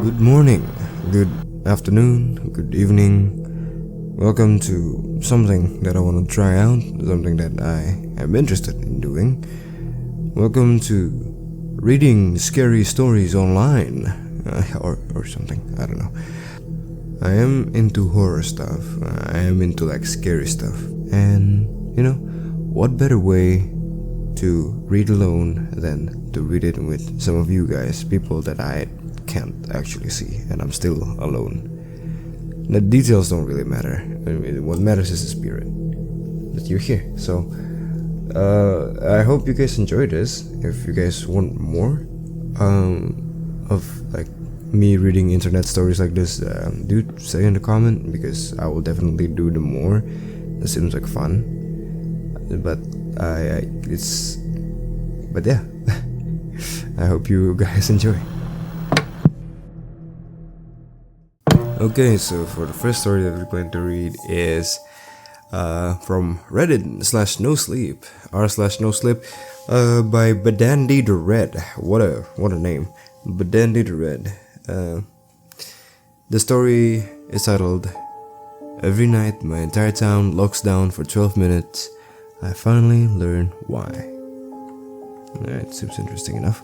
Good morning, good afternoon, good evening. Welcome to something that I want to try out, something that I am interested in doing. Welcome to reading scary stories online, or something, I don't know. I am into horror stuff, I am into like scary stuff, and what better way to read alone than to read it with some of you guys, people that I can't actually see, and I'm still alone. The details don't really matter. I mean, what matters is the spirit that you're here. So I hope you guys enjoyed this. If you guys want more of like me reading internet stories like this, do say in the comment, because I will definitely do the more. It seems like fun, but but yeah. I hope you guys enjoy. Okay, so for the first story that we're going to read is from Reddit/NoSleep, r/NoSleep, by Badandy the Red. What a name, Badandy the Red. The story is titled, "Every night my entire town locks down for 12 minutes. I finally learn why." Alright, seems interesting enough.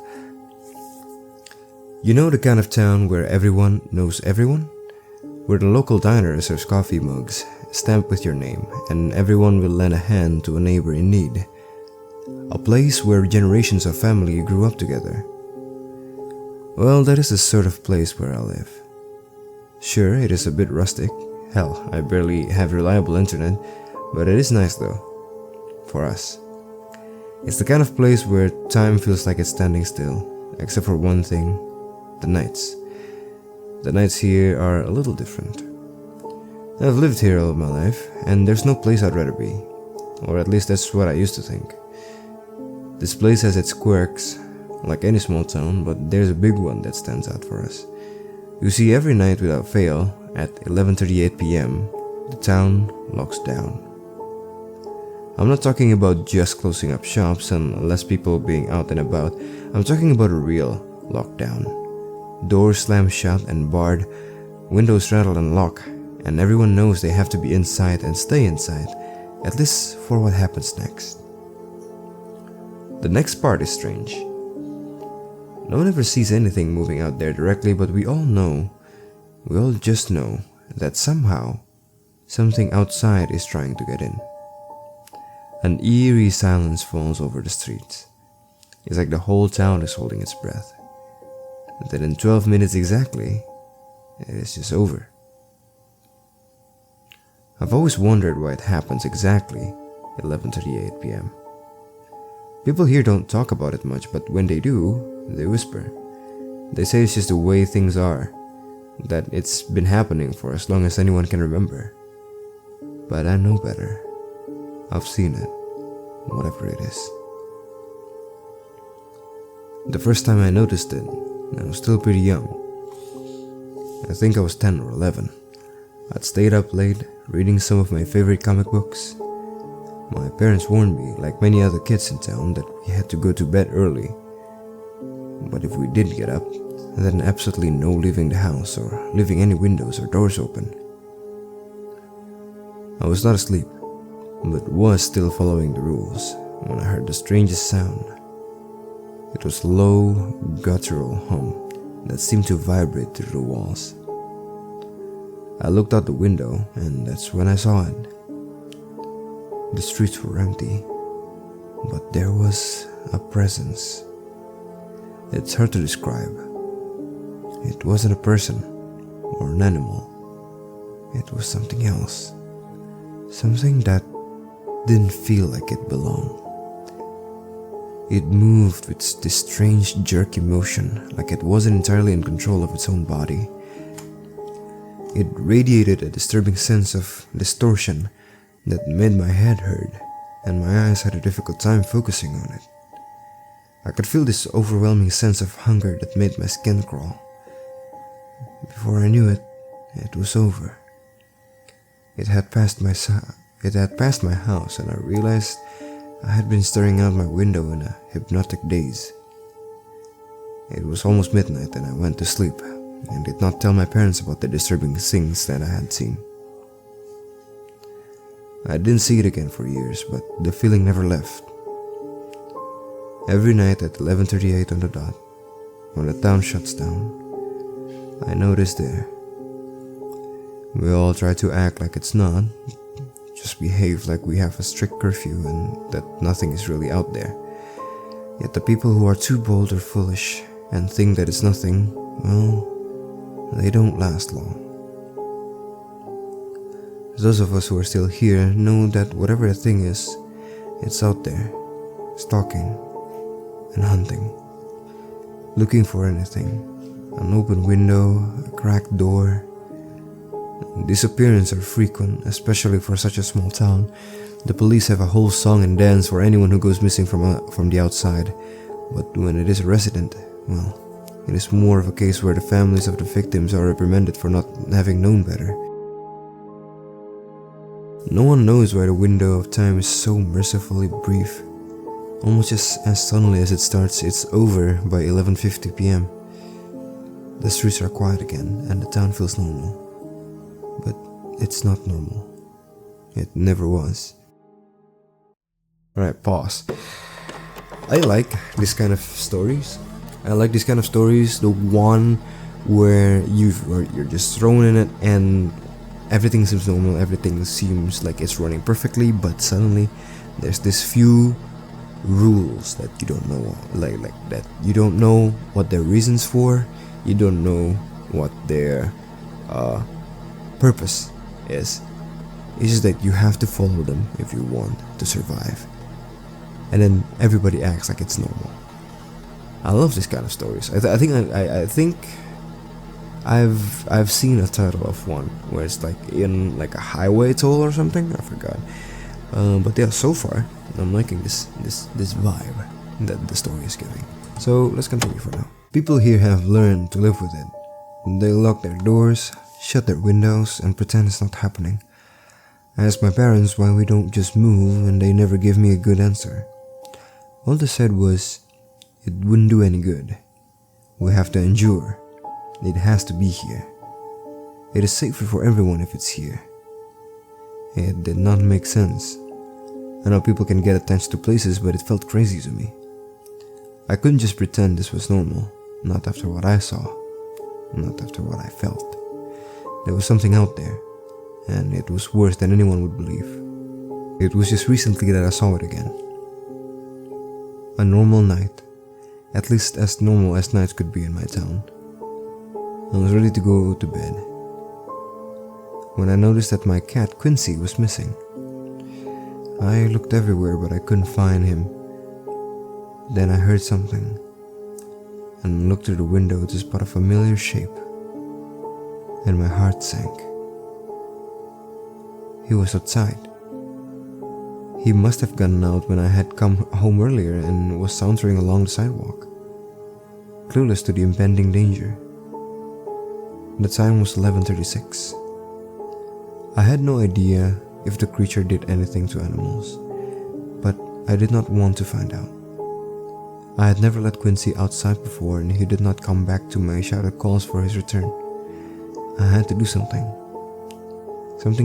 You know the kind of town where everyone knows everyone? Where the local diner serves coffee mugs stamped with your name, and everyone will lend a hand to a neighbor in need. A place where generations of family grew up together. Well, that is the sort of place where I live. Sure, it is a bit rustic. Hell, I barely have reliable internet, but it is nice though. For us. It's the kind of place where time feels like it's standing still, except for one thing: the nights. The nights here are a little different. I've lived here all of my life, and there's no place I'd rather be. Or at least that's what I used to think. This place has its quirks, like any small town, but there's a big one that stands out for us. You see, every night without fail, at 11:38 p.m., the town locks down. I'm not talking about just closing up shops and less people being out and about. I'm talking about a real lockdown. Doors slam shut and barred, windows rattle and lock, and everyone knows they have to be inside and stay inside, at least for what happens next. The next part is strange. No one ever sees anything moving out there directly, but we all just know that somehow, something outside is trying to get in. An eerie silence falls over the streets. It's like the whole town is holding its breath. Then in 12 minutes exactly, it is just over. I've always wondered why it happens exactly 11:38 p.m. People here don't talk about it much, but when they do, they whisper. They say it's just the way things are, that it's been happening for as long as anyone can remember. But I know better. I've seen it, whatever it is. The first time I noticed it, I was still pretty young. I think I was 10 or 11. I'd stayed up late, reading some of my favorite comic books. My parents warned me, like many other kids in town, that we had to go to bed early. But if we did get up, then absolutely no leaving the house or leaving any windows or doors open. I was not asleep, but was still following the rules when I heard the strangest sound. It was low, guttural hum that seemed to vibrate through the walls. I looked out the window, and that's when I saw it. The streets were empty, but there was a presence. It's hard to describe. It wasn't a person or an animal. It was something else. Something that didn't feel like it belonged. It moved with this strange jerky motion, like it wasn't entirely in control of its own body. It radiated a disturbing sense of distortion that made my head hurt, and my eyes had a difficult time focusing on it. I could feel this overwhelming sense of hunger that made my skin crawl. Before I knew it, it was over. It had passed my house, and I realized I had been staring out my window in a hypnotic daze. It was almost midnight and I went to sleep, and did not tell my parents about the disturbing things that I had seen. I didn't see it again for years, but the feeling never left. Every night at 11:38 on the dot, when the town shuts down, I noticed there. We all try to act like it's not, just behave like we have a strict curfew and that nothing is really out there. Yet the people who are too bold or foolish and think that it's nothing, well, they don't last long. Those of us who are still here know that whatever the thing is, it's out there, stalking and hunting, looking for anything, an open window, a cracked door. Disappearances are frequent, especially for such a small town. The police have a whole song and dance for anyone who goes missing from the outside, but when it is a resident, well, it is more of a case where the families of the victims are reprimanded for not having known better. No one knows why the window of time is so mercifully brief. Almost just as suddenly as it starts, it's over by 11:50 p.m. The streets are quiet again and the town feels normal. But it's not normal. It never was. Alright, pause. I like this kind of stories. The one where you're just thrown in it and everything seems normal, everything seems like it's running perfectly, but suddenly there's this few rules that you don't know, like that you don't know what their reasons for, you don't know what their purpose is. It's just that you have to follow them if you want to survive, and then everybody acts like it's normal. I love this kind of stories. I think I've seen a title of one where it's like in like a highway toll or something. I forgot. But yeah, so far I'm liking this vibe that the story is giving. So let's continue for now. People here have learned to live with it. They lock their doors, shut their windows, and pretend it's not happening. I asked my parents why we don't just move, and they never gave me a good answer. All they said was, it wouldn't do any good. We have to endure. It has to be here. It is safer for everyone if it's here. It did not make sense. I know people can get attached to places, but it felt crazy to me. I couldn't just pretend this was normal, not after what I saw, not after what I felt. There was something out there, and it was worse than anyone would believe. It was just recently that I saw it again. A normal night, at least as normal as nights could be in my town. I was ready to go to bed when I noticed that my cat Quincy was missing. I looked everywhere but I couldn't find him. Then I heard something and looked through the window to spot a familiar shape, and my heart sank. He was outside. He must have gotten out when I had come home earlier and was sauntering along the sidewalk, clueless to the impending danger. The time was 11:36. I had no idea if the creature did anything to animals, but I did not want to find out. I had never let Quincy outside before, and he did not come back to my shouted calls for his return. I had to do something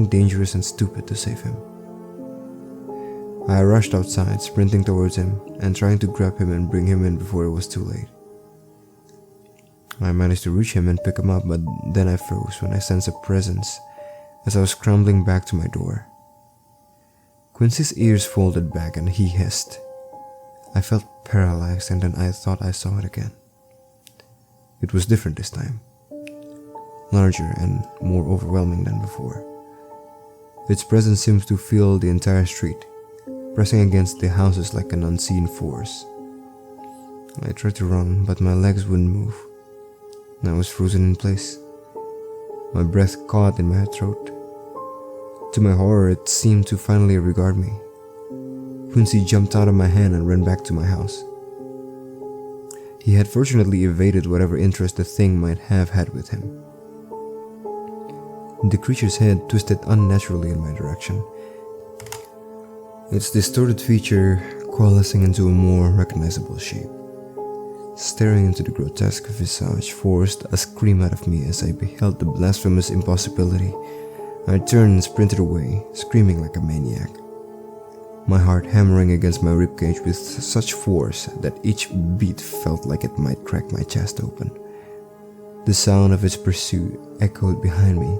dangerous and stupid to save him. I rushed outside, sprinting towards him and trying to grab him and bring him in before it was too late. I managed to reach him and pick him up, but then I froze when I sensed a presence as I was scrambling back to my door. Quincy's ears folded back and he hissed. I felt paralyzed, and then I thought I saw it again. It was different this time, larger and more overwhelming than before. Its presence seemed to fill the entire street, pressing against the houses like an unseen force. I tried to run, but my legs wouldn't move. I was frozen in place, my breath caught in my throat. To my horror, it seemed to finally regard me. Quincy jumped out of my hand and ran back to my house. He had fortunately evaded whatever interest the thing might have had with him. The creature's head twisted unnaturally in my direction, its distorted feature coalescing into a more recognizable shape. staring into the grotesque visage forced a scream out of me as I beheld the blasphemous impossibility. I turned and sprinted away, screaming like a maniac, my heart hammering against my ribcage with such force that each beat felt like it might crack my chest open. The sound of its pursuit echoed behind me,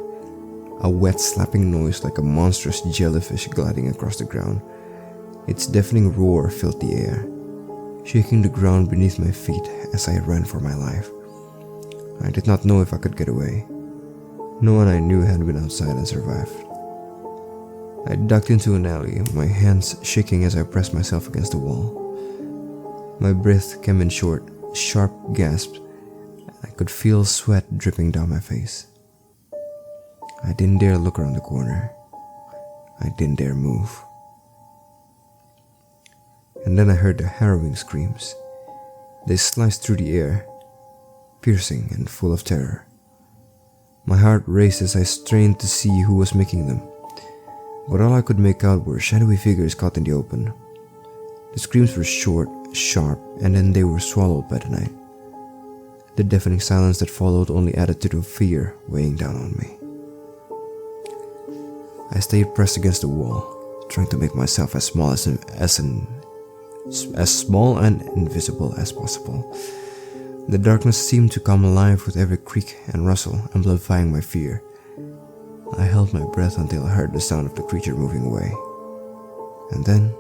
a wet slapping noise like a monstrous jellyfish gliding across the ground. Its deafening roar filled the air, shaking the ground beneath my feet as I ran for my life. I did not know if I could get away. No one I knew had been outside and survived. I ducked into an alley, my hands shaking as I pressed myself against the wall. My breath came in short, sharp gasps, and I could feel sweat dripping down my face. I didn't dare look around the corner. I didn't dare move. And then I heard the harrowing screams. They sliced through the air, piercing and full of terror. My heart raced as I strained to see who was making them, but all I could make out were shadowy figures caught in the open. The screams were short, sharp, and then they were swallowed by the night. The deafening silence that followed only added to the fear weighing down on me. I stayed pressed against the wall, trying to make myself as small and invisible as possible. The darkness seemed to come alive with every creak and rustle, amplifying my fear. I held my breath until I heard the sound of the creature moving away. And then,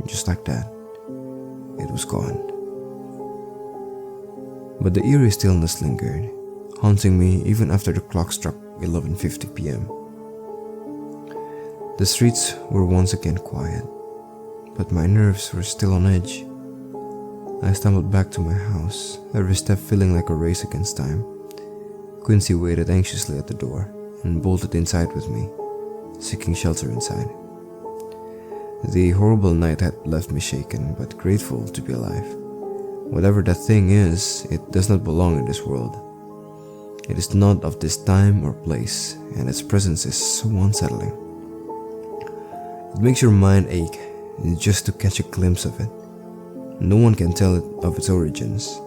just like that, it was gone. But the eerie stillness lingered, haunting me even after the clock struck 11:50 p.m. The streets were once again quiet, but my nerves were still on edge. I stumbled back to my house, every step feeling like a race against time. Quincy waited anxiously at the door and bolted inside with me, seeking shelter inside. The horrible night had left me shaken but grateful to be alive. Whatever that thing is, it does not belong in this world. It is not of this time or place, and its presence is so unsettling. It makes your mind ache just to catch a glimpse of it. No one can tell it of its origins.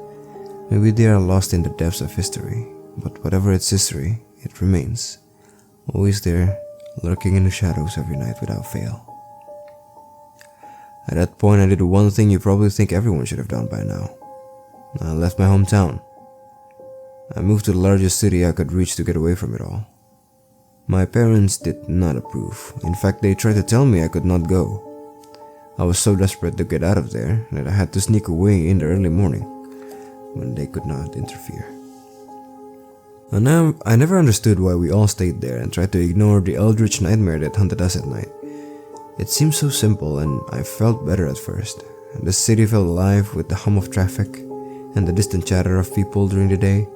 Maybe they are lost in the depths of history, but whatever its history, it remains, always there, lurking in the shadows every night without fail. At that point, I did the one thing you probably think everyone should have done by now. I left my hometown. I moved to the largest city I could reach to get away from it all. My parents did not approve. In fact, they tried to tell me I could not go. I was so desperate to get out of there that I had to sneak away in the early morning when they could not interfere. And I never understood why we all stayed there and tried to ignore the eldritch nightmare that hunted us at night. It seemed so simple, and I felt better at first. The city felt alive with the hum of traffic and the distant chatter of people during the day,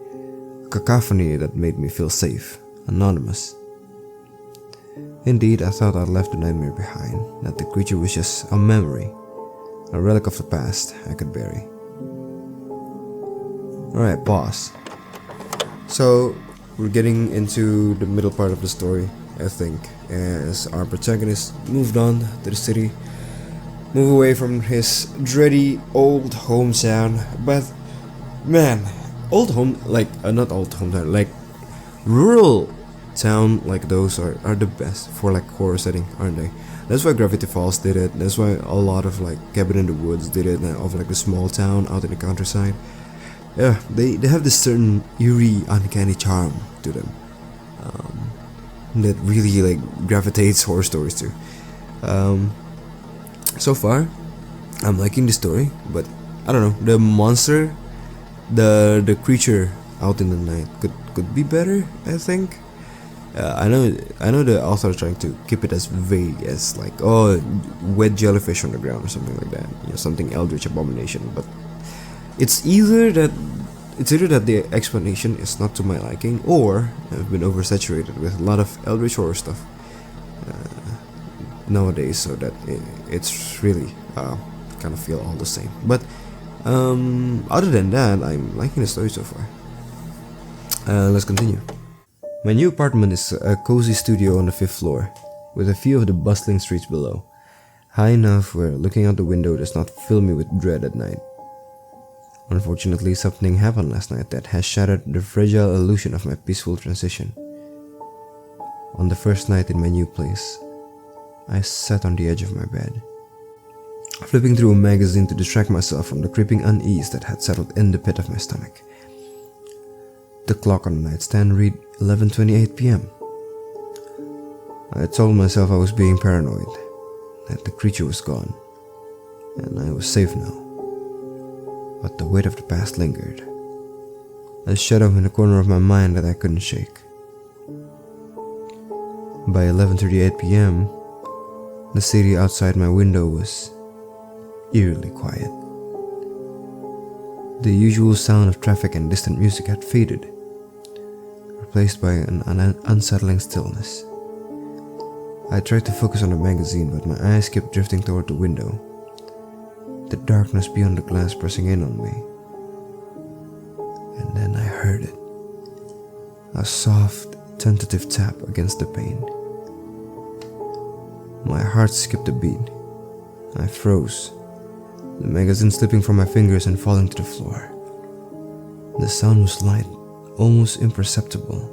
a cacophony that made me feel safe, anonymous. Indeed, I thought I'd left the nightmare behind, that the creature was just a memory, a relic of the past I could bury. Alright, pause. So, we're getting into the middle part of the story, I think, as our protagonist moved on to the city, move away from his dready old hometown. But man, not old hometown, like rural town like those are the best for like horror setting, aren't they? That's why Gravity Falls did it. That's why a lot of like Cabin in the Woods did it, of like a small town out in the countryside. Yeah, they have this certain eerie, uncanny charm to them. That really like gravitates horror stories to. So far, I'm liking the story, but I don't know, the monster, the creature out in the night could be better, I think. I know the author is trying to keep it as vague as like, oh, wet jellyfish on the ground or something like that, something eldritch abomination, but it's either that the explanation is not to my liking, or I've been oversaturated with a lot of eldritch horror stuff nowadays, so that it's really kind of feel all the same. But other than that, I'm liking the story so far. Let's continue. My new apartment is a cozy studio on the 5th floor, with a view of the bustling streets below, high enough where looking out the window does not fill me with dread at night. Unfortunately, something happened last night that has shattered the fragile illusion of my peaceful transition. On the first night in my new place, I sat on the edge of my bed, flipping through a magazine to distract myself from the creeping unease that had settled in the pit of my stomach. The clock on the nightstand read 11:28 p.m. I told myself I was being paranoid, that the creature was gone, and I was safe now. But the weight of the past lingered, a shadow in the corner of my mind that I couldn't shake. By 11:38 p.m., the city outside my window was eerily quiet. The usual sound of traffic and distant music had faded, replaced by an unsettling stillness. I tried to focus on the magazine, but my eyes kept drifting toward the window, the darkness beyond the glass pressing in on me. And then I heard it, a soft, tentative tap against the pane. My heart skipped a beat. I froze, the magazine slipping from my fingers and falling to the floor. The sound was light, almost imperceptible,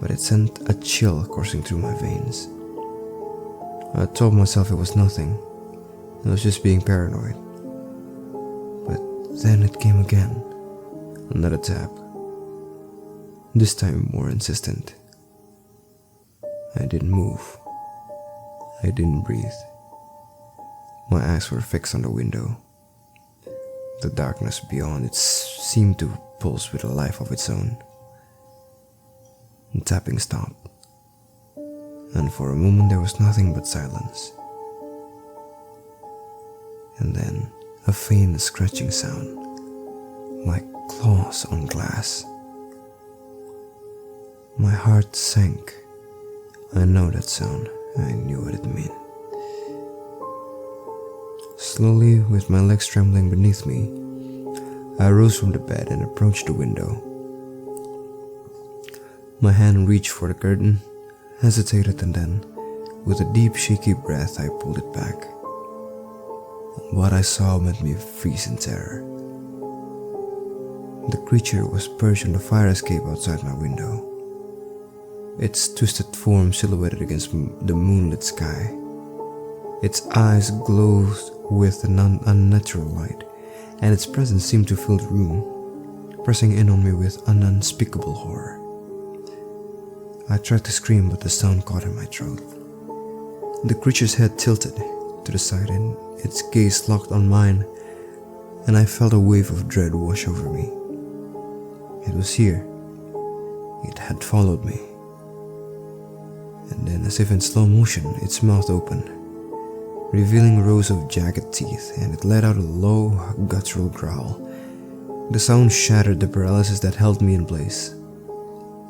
but it sent a chill coursing through my veins. I told myself it was nothing, I was just being paranoid. But then it came again, another tap, this time more insistent. I didn't move. I didn't breathe. My eyes were fixed on the window. The darkness beyond it seemed to pulse with a life of its own. The tapping stopped, and for a moment there was nothing but silence. And then a faint scratching sound, like claws on glass. My heart sank. I know that sound. I knew what it meant. Slowly, with my legs trembling beneath me, I rose from the bed and approached the window. My hand reached for the curtain, hesitated, and then, with a deep shaky breath, I pulled it back. What I saw made me freeze in terror. The creature was perched on the fire escape outside my window, its twisted form silhouetted against the moonlit sky. Its eyes glowed with an unnatural light, and its presence seemed to fill the room, pressing in on me with an unspeakable horror. I tried to scream, but the sound caught in my throat. The creature's head tilted to the side and its gaze locked on mine, and I felt a wave of dread wash over me. It was here. It had followed me. And then, as if in slow motion, its mouth opened, revealing rows of jagged teeth, and it let out a low, guttural growl. The sound shattered the paralysis that held me in place.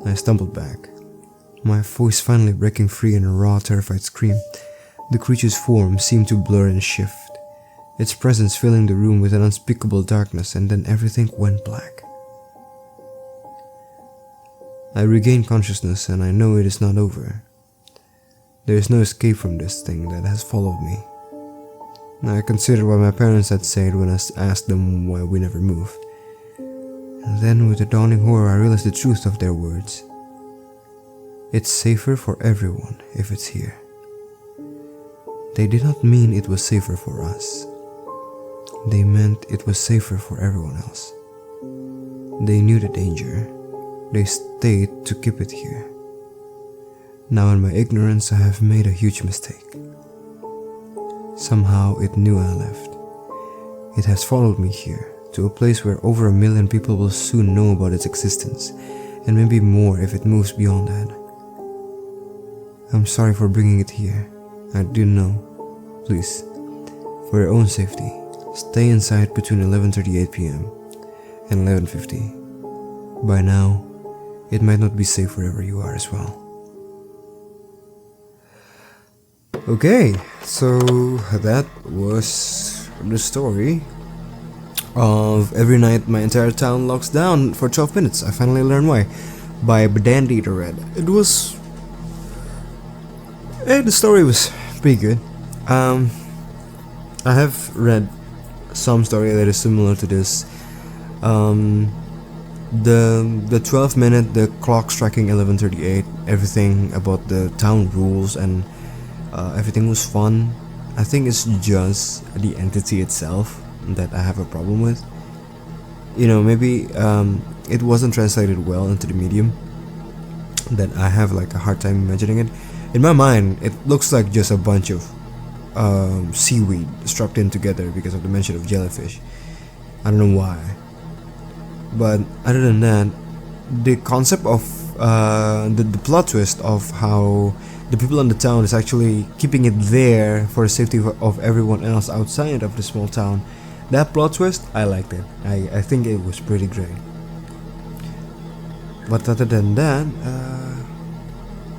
I stumbled back, my voice finally breaking free in a raw, terrified scream. The creature's form seemed to blur and shift, its presence filling the room with an unspeakable darkness, and then everything went black. I regained consciousness, and I know it is not over. There is no escape from this thing that has followed me. I considered what my parents had said when I asked them why we never moved. And then, with a dawning horror, I realized the truth of their words. It's safer for everyone if it's here. They did not mean it was safer for us. They meant it was safer for everyone else. They knew the danger. They stayed to keep it here. Now in my ignorance, I have made a huge mistake. Somehow it knew I left. It has followed me here, to a place where over 1 million people will soon know about its existence, and maybe more if it moves beyond that. I'm sorry for bringing it here. I didn't know. Please, for your own safety, stay inside between 11:38 p.m. and 11:50. By now, it might not be safe wherever you are as well. Okay, so that was the story of Every Night My Entire Town Locks Down for 12 minutes. I finally learned why. By Dandy the Red. The story was pretty good. I have read some story that is similar to this, The 12 minute, the clock striking 11:38, everything about the town rules and everything was fun. I think it's just the entity itself that I have a problem with. Maybe it wasn't translated well into the medium, that I have like a hard time imagining it. In my mind, it looks like just a bunch of seaweed strapped in together because of the mention of jellyfish. I don't know why. But other than that, the concept of the plot twist of how the people in the town is actually keeping it there for the safety of everyone else outside of the small town, that plot twist, I liked it. I think it was pretty great. But other than that,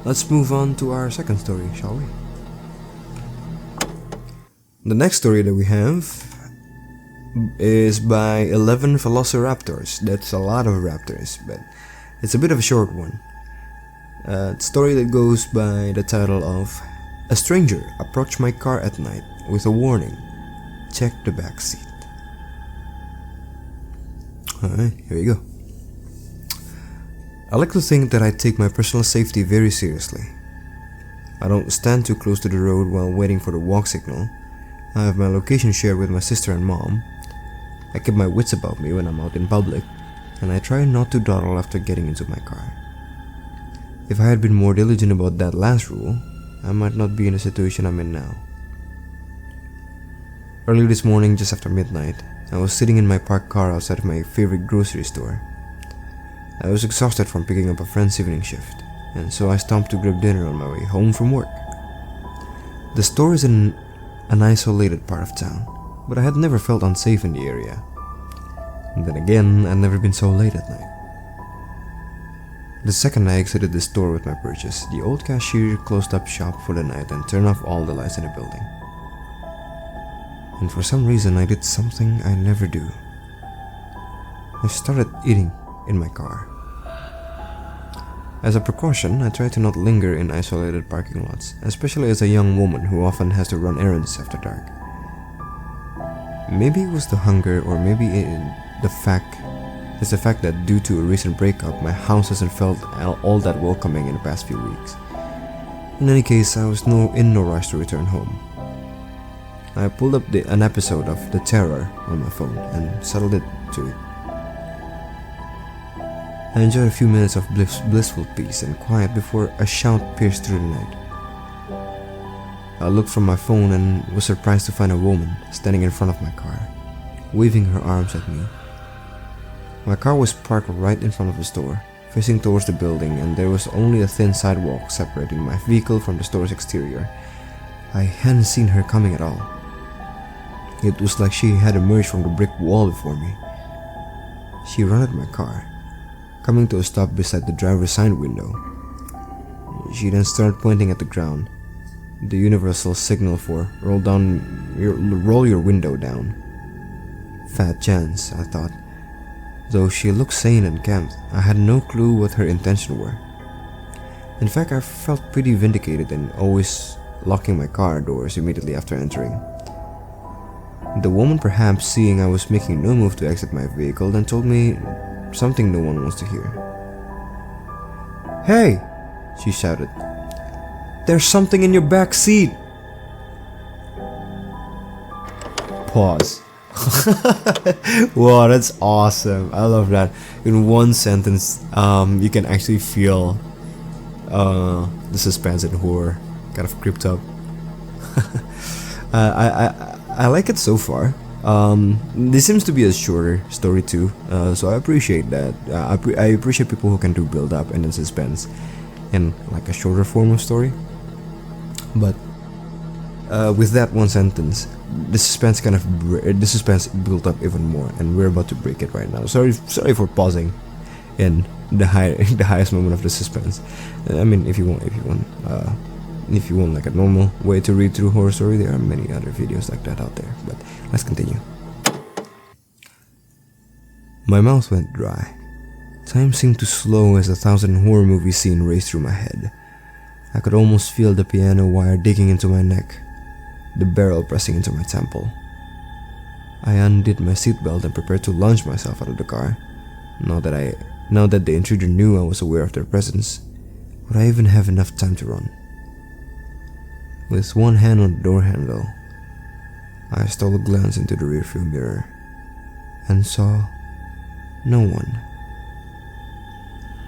let's move on to our second story, shall we? The next story that we have is by 11 Velociraptors. That's a lot of raptors, but it's a bit of a short one. A story that goes by the title of "A stranger approached my car at night with a warning. Check the back seat." Alright, here we go. I like to think that I take my personal safety very seriously. I don't stand too close to the road while waiting for the walk signal. I have my location shared with my sister and mom. I keep my wits about me when I'm out in public, and I try not to dawdle after getting into my car. If I had been more diligent about that last rule, I might not be in the situation I'm in now. Early this morning, just after midnight, I was sitting in my parked car outside of my favorite grocery store. I was exhausted from picking up a friend's evening shift, and so I stopped to grab dinner on my way home from work. The store is in an isolated part of town, but I had never felt unsafe in the area. And then again, I'd never been so late at night. The second I exited the store with my purchase, the old cashier closed up shop for the night and turned off all the lights in the building. And for some reason, I did something I never do. I started eating in my car. As a precaution, I try to not linger in isolated parking lots, especially as a young woman who often has to run errands after dark. Maybe it was the hunger, or maybe the fact that due to a recent breakup, my house hasn't felt all that welcoming in the past few weeks. In any case, I was in no rush to return home. I pulled up an episode of The Terror on my phone and settled it to it. I enjoyed a few minutes of blissful peace and quiet before a shout pierced through the night. I looked from my phone and was surprised to find a woman standing in front of my car, waving her arms at me. My car was parked right in front of the store, facing towards the building, and there was only a thin sidewalk separating my vehicle from the store's exterior. I hadn't seen her coming at all. It was like she had emerged from the brick wall before me. She ran at my car, coming to a stop beside the driver's side window. She then started pointing at the ground, the universal signal for roll your window down. Fat chance, I thought. Though she looked sane and calm, I had no clue what her intentions were. In fact, I felt pretty vindicated in always locking my car doors immediately after entering. The woman, perhaps seeing I was making no move to exit my vehicle, then told me something no one wants to hear. "Hey!" she shouted. "There's something in your back seat!" Pause. Wow, that's awesome. I love that. In one sentence, you can actually feel the suspense and horror kind of creeped up. I like it so far. This seems to be a shorter story too, so I appreciate that. I appreciate people who can do build up and then suspense in like a shorter form of story. But with that one sentence, the suspense built up even more, and we're about to break it right now. Sorry for pausing in the highest moment of the suspense. I mean, if you want like a normal way to read through horror story, there are many other videos like that out there. But let's continue. My mouth went dry. Time seemed to slow as 1,000 horror movie scenes raced through my head. I could almost feel the piano wire digging into my neck, the barrel pressing into my temple. I undid my seatbelt and prepared to launch myself out of the car. Now that the intruder knew I was aware of their presence, would I even have enough time to run? With one hand on the door handle, I stole a glance into the rearview mirror and saw no one.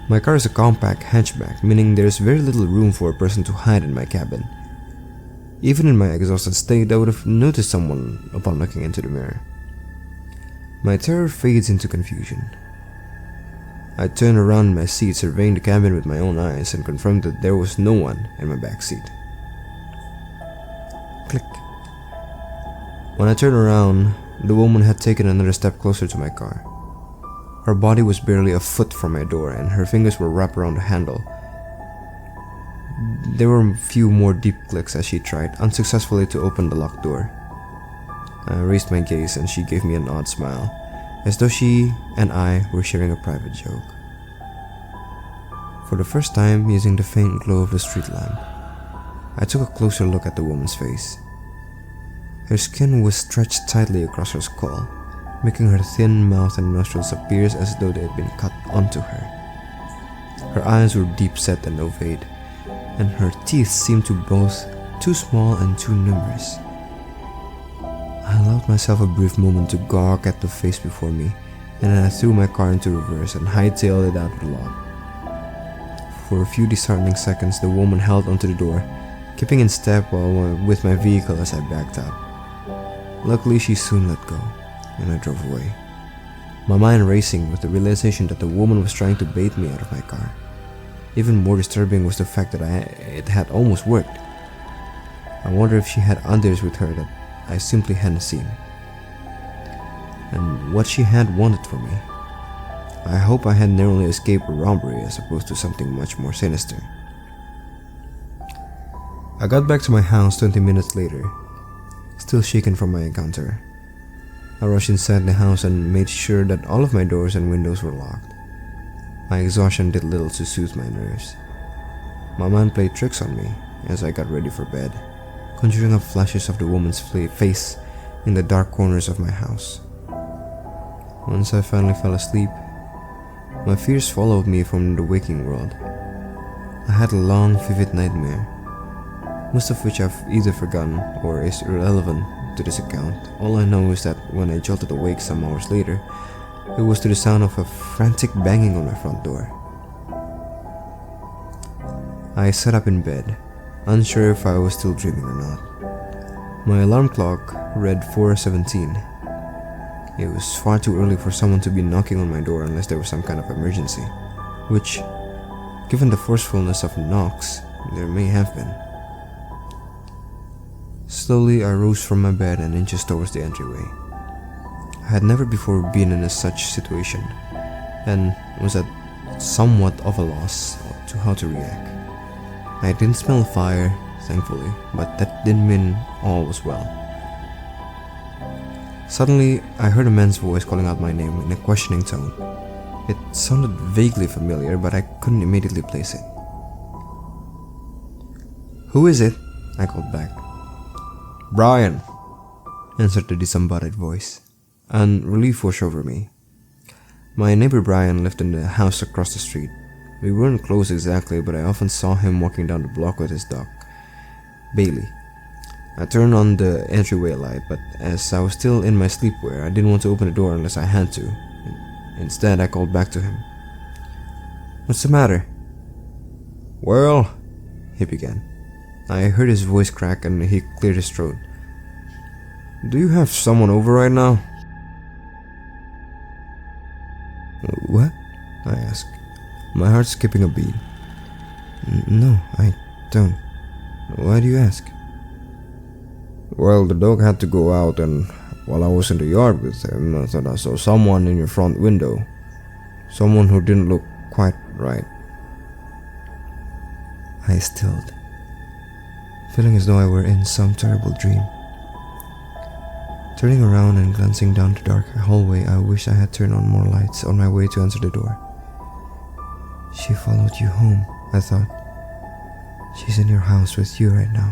My car is a compact hatchback, meaning there is very little room for a person to hide in my cabin. Even in my exhausted state, I would have noticed someone upon looking into the mirror. My terror fades into confusion. I turned around in my seat, surveying the cabin with my own eyes, and confirmed that there was no one in my back seat. Click. When I turned around, the woman had taken another step closer to my car. Her body was barely a foot from my door, and her fingers were wrapped around the handle. There were a few more deep clicks as she tried unsuccessfully to open the locked door. I raised my gaze and she gave me an odd smile, as though she and I were sharing a private joke. For the first time, using the faint glow of the street lamp, I took a closer look at the woman's face. Her skin was stretched tightly across her skull, making her thin mouth and nostrils appear as though they had been cut onto her. Her eyes were deep-set and ovate, and her teeth seemed to both too small and too numerous. I allowed myself a brief moment to gawk at the face before me, and then I threw my car into reverse and hightailed it out of the lot. For a few disheartening seconds, the woman held onto the door, keeping in step with my vehicle as I backed up. Luckily, she soon let go, and I drove away, my mind racing with the realization that the woman was trying to bait me out of my car. Even more disturbing was the fact that it had almost worked. I wonder if she had others with her that I simply hadn't seen, and what she had wanted from me. I hope I had narrowly escaped a robbery as opposed to something much more sinister. I got back to my house 20 minutes later, still shaken from my encounter. I rushed inside the house and made sure that all of my doors and windows were locked. My exhaustion did little to soothe my nerves. My mind played tricks on me as I got ready for bed, conjuring up flashes of the woman's face in the dark corners of my house. Once I finally fell asleep, my fears followed me from the waking world. I had a long, vivid nightmare, most of which I've either forgotten or is irrelevant to this account. All I know is that when I jolted awake some hours later, it was to the sound of a frantic banging on my front door. I sat up in bed, unsure if I was still dreaming or not. My alarm clock read 4:17. It was far too early for someone to be knocking on my door unless there was some kind of emergency, which, given the forcefulness of knocks, there may have been. Slowly I rose from my bed and inched towards the entryway. I had never before been in such situation, and was at somewhat of a loss to how to react. I didn't smell fire, thankfully, but that didn't mean all was well. Suddenly, I heard a man's voice calling out my name in a questioning tone. It sounded vaguely familiar, but I couldn't immediately place it. "Who is it?" I called back. "Brian," answered the disembodied voice, and relief washed over me. My neighbor Brian lived in the house across the street. We weren't close exactly, but I often saw him walking down the block with his dog, Bailey. I turned on the entryway light, but as I was still in my sleepwear, I didn't want to open the door unless I had to. Instead, I called back to him. "What's the matter?" "Well," he began. I heard his voice crack and he cleared his throat. "Do you have someone over right now?" "What?" I asked, my heart skipping a beat. "No, I don't. Why do you ask?" "Well, the dog had to go out, and while I was in the yard with him, I thought I saw someone in your front window. Someone who didn't look quite right." I stilled, feeling as though I were in some terrible dream. Turning around and glancing down the dark hallway, I wished I had turned on more lights on my way to answer the door. "She followed you home," I thought. "She's in your house with you right now."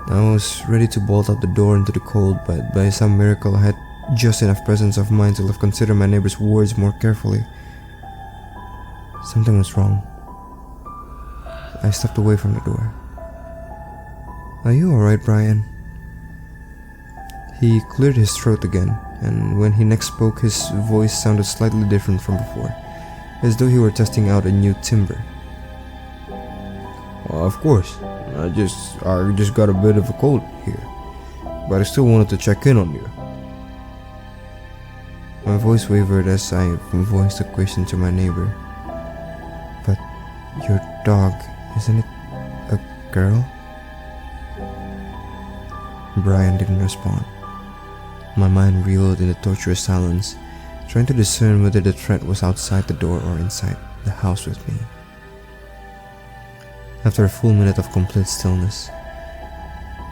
I was ready to bolt out the door into the cold, but by some miracle I had just enough presence of mind to have considered my neighbor's words more carefully. Something was wrong. I stepped away from the door. "Are you alright, Brian?" He cleared his throat again, and when he next spoke, his voice sounded slightly different from before, as though he were testing out a new timbre. "Well, of course. I just got a bit of a cold here, but I still wanted to check in on you." My voice wavered as I voiced a question to my neighbor. "But your dog, isn't it a girl?" Brian didn't respond. My mind reeled in the torturous silence, trying to discern whether the threat was outside the door or inside the house with me. After a full minute of complete stillness,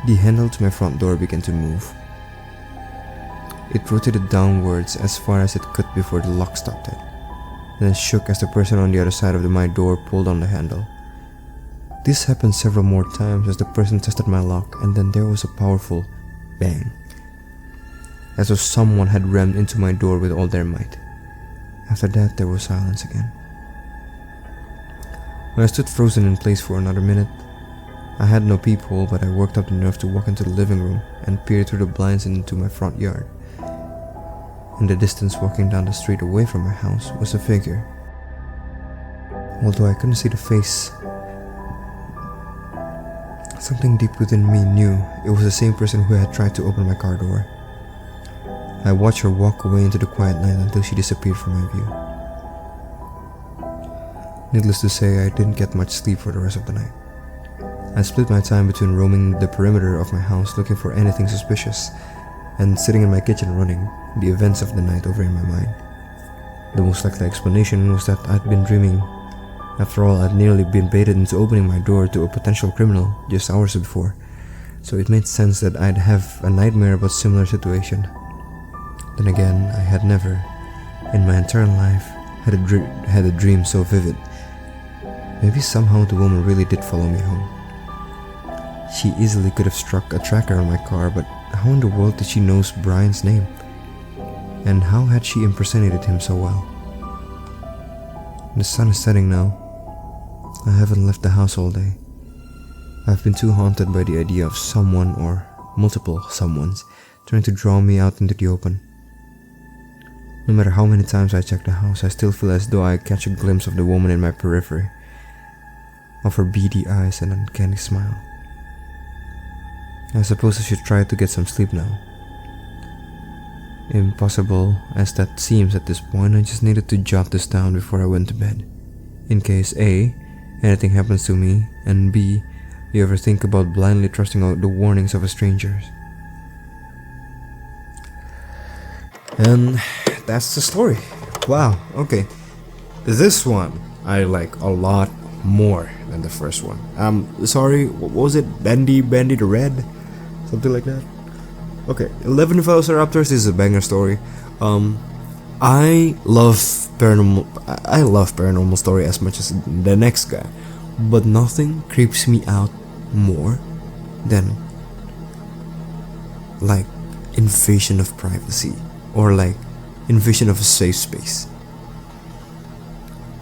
the handle to my front door began to move. It rotated downwards as far as it could before the lock stopped it, then shook as the person on the other side of my door pulled on the handle. This happened several more times as the person tested my lock, and then there was a powerful bang, as though someone had rammed into my door with all their might. After that, there was silence again. I stood frozen in place for another minute. I had no peephole, but I worked up the nerve to walk into the living room and peer through the blinds into my front yard. In the distance, walking down the street away from my house, was a figure. Although I couldn't see the face, something deep within me knew it was the same person who had tried to open my car door. I watched her walk away into the quiet night until she disappeared from my view. Needless to say, I didn't get much sleep for the rest of the night. I split my time between roaming the perimeter of my house looking for anything suspicious, and sitting in my kitchen running the events of the night over in my mind. The most likely explanation was that I'd been dreaming. After all, I'd nearly been baited into opening my door to a potential criminal just hours before, so it made sense that I'd have a nightmare about a similar situation. Then again, I had never, in my entire life, had a dream so vivid. Maybe somehow the woman really did follow me home. She easily could have struck a tracker on my car, but how in the world did she know Brian's name? And how had she impersonated him so well? The sun is setting now. I haven't left the house all day. I've been too haunted by the idea of someone or multiple someones trying to draw me out into the open. No matter how many times I check the house, I still feel as though I catch a glimpse of the woman in my periphery, of her beady eyes and uncanny smile. I suppose I should try to get some sleep now. Impossible as that seems at this point, I just needed to jot this down before I went to bed, in case A, anything happens to me, and B, you ever think about blindly trusting out the warnings of a stranger. And that's the story. Wow, okay. This one I like a lot more than the first one. Sorry, what was it? Bendy the Red? Something like that. Okay, 11 Velociraptors is a banger story. I love paranormal story as much as the next guy, but nothing creeps me out more than like invasion of privacy or like invasion of a safe space.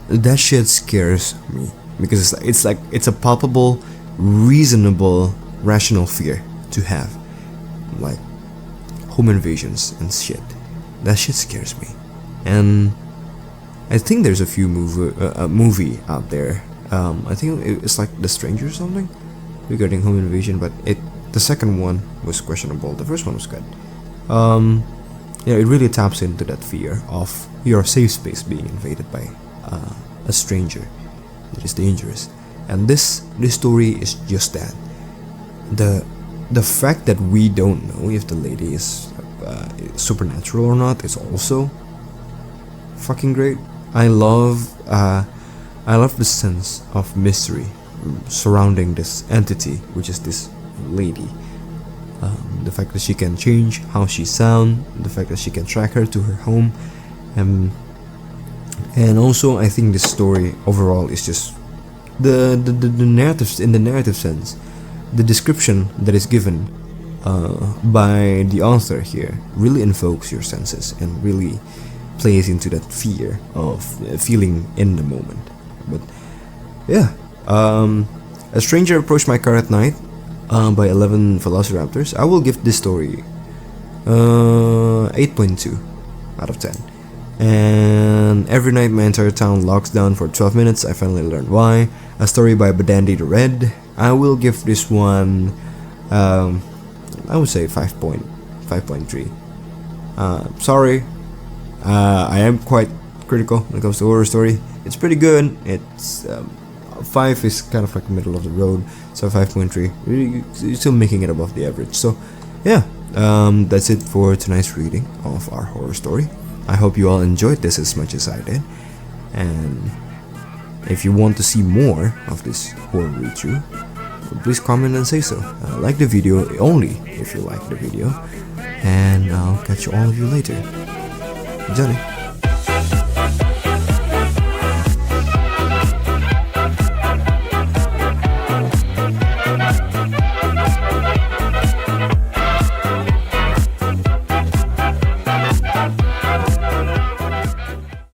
That shit scares me because it's a palpable, reasonable, rational fear to have, like home invasions and shit. That shit scares me, and I think there's a few movie out there. I think it's like The Stranger or something regarding home invasion, but the second one was questionable. The first one was good. It really taps into that fear of your safe space being invaded by a stranger that is dangerous, and this story is just that. The fact that we don't know if the lady is supernatural or not is also fucking great. I love the sense of mystery surrounding this entity, which is this lady. The fact that she can change how she sounds, the fact that she can track her to her home, and also I think this story overall is just the narratives in the narrative sense. the description that is given by the author here really invokes your senses and really plays into that fear of feeling in the moment. But yeah, a stranger approached my car at night by 11 velociraptors. I will give this story 8.2 out of 10. And every night my entire town locks down for 12 minutes. I finally learned why. A story by Badandy the Red. I will give this one I would say 5.3. Sorry, I am quite critical when it comes to horror story. It's pretty good. It's 5 is kind of like the middle of the road, so 5.3. You're still making it above the average. So yeah, that's it for tonight's reading of our horror story. I hope you all enjoyed this as much as I did, and if you want to see more of this horror read-through, please comment and say so. Like the video only if you like the video, and I'll catch all of you later. Johnny.